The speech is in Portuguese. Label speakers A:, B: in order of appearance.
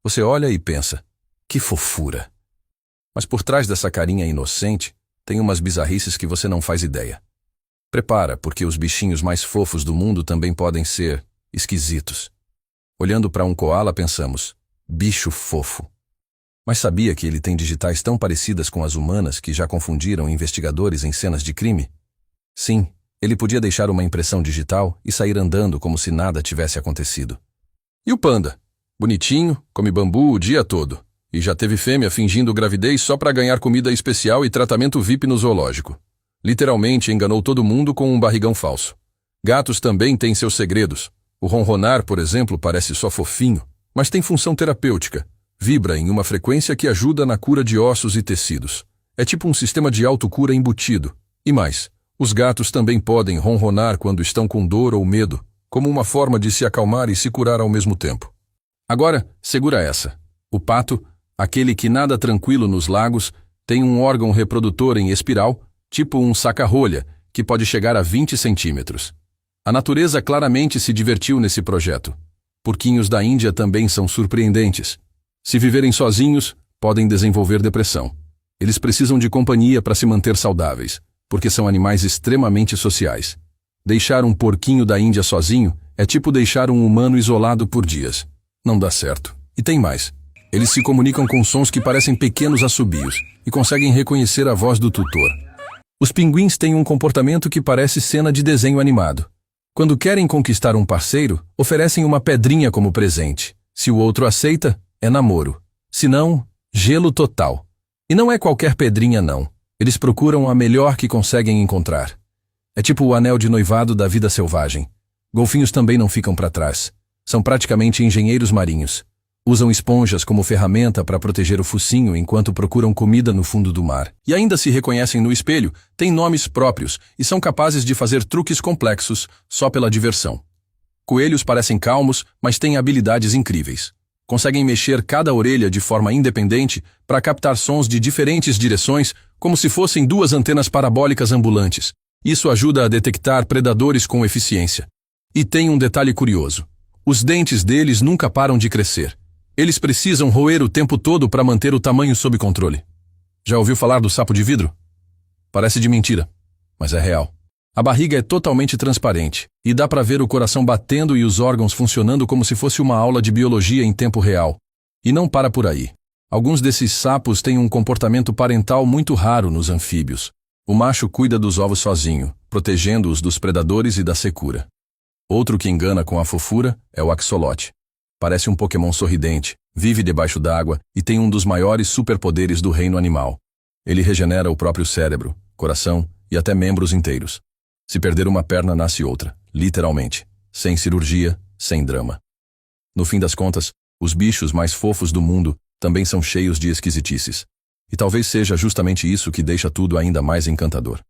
A: Você olha e pensa, que fofura. Mas por trás dessa carinha inocente, tem umas bizarrices que você não faz ideia. Prepara, porque os bichinhos mais fofos do mundo também podem ser esquisitos. Olhando para um coala pensamos, bicho fofo. Mas sabia que ele tem digitais tão parecidas com as humanas que já confundiram investigadores em cenas de crime? Sim, ele podia deixar uma impressão digital e sair andando como se nada tivesse acontecido. E o panda? Bonitinho, come bambu o dia todo. E já teve fêmea fingindo gravidez só para ganhar comida especial e tratamento VIP no zoológico. Literalmente enganou todo mundo com um barrigão falso. Gatos também têm seus segredos. O ronronar, por exemplo, parece só fofinho, mas tem função terapêutica. Vibra em uma frequência que ajuda na cura de ossos e tecidos. É tipo um sistema de autocura embutido. E mais, os gatos também podem ronronar quando estão com dor ou medo, como uma forma de se acalmar e se curar ao mesmo tempo. Agora, segura essa. O pato, aquele que nada tranquilo nos lagos, tem um órgão reprodutor em espiral, tipo um saca-rolha, que pode chegar a 20 centímetros. A natureza claramente se divertiu nesse projeto. Porquinhos da Índia também são surpreendentes. Se viverem sozinhos, podem desenvolver depressão. Eles precisam de companhia para se manter saudáveis, porque são animais extremamente sociais. Deixar um porquinho da Índia sozinho é tipo deixar um humano isolado por dias. Não dá certo. E tem mais. Eles se comunicam com sons que parecem pequenos assobios e conseguem reconhecer a voz do tutor. Os pinguins têm um comportamento que parece cena de desenho animado. Quando querem conquistar um parceiro, oferecem uma pedrinha como presente. Se o outro aceita, é namoro. Se não, gelo total. E não é qualquer pedrinha não. Eles procuram a melhor que conseguem encontrar. É tipo o anel de noivado da vida selvagem. Golfinhos também não ficam para trás. São praticamente engenheiros marinhos. Usam esponjas como ferramenta para proteger o focinho enquanto procuram comida no fundo do mar. E ainda se reconhecem no espelho, têm nomes próprios e são capazes de fazer truques complexos só pela diversão. Coelhos parecem calmos, mas têm habilidades incríveis. Conseguem mexer cada orelha de forma independente para captar sons de diferentes direções, como se fossem duas antenas parabólicas ambulantes. Isso ajuda a detectar predadores com eficiência. E tem um detalhe curioso. Os dentes deles nunca param de crescer. Eles precisam roer o tempo todo para manter o tamanho sob controle. Já ouviu falar do sapo de vidro? Parece de mentira, mas é real. A barriga é totalmente transparente, e dá para ver o coração batendo e os órgãos funcionando como se fosse uma aula de biologia em tempo real. E não para por aí. Alguns desses sapos têm um comportamento parental muito raro nos anfíbios. O macho cuida dos ovos sozinho, protegendo-os dos predadores e da secura. Outro que engana com a fofura é o axolote. Parece um Pokémon sorridente, vive debaixo d'água e tem um dos maiores superpoderes do reino animal. Ele regenera o próprio cérebro, coração e até membros inteiros. Se perder uma perna, nasce outra, literalmente, sem cirurgia, sem drama. No fim das contas, os bichos mais fofos do mundo também são cheios de esquisitices. E talvez seja justamente isso que deixa tudo ainda mais encantador.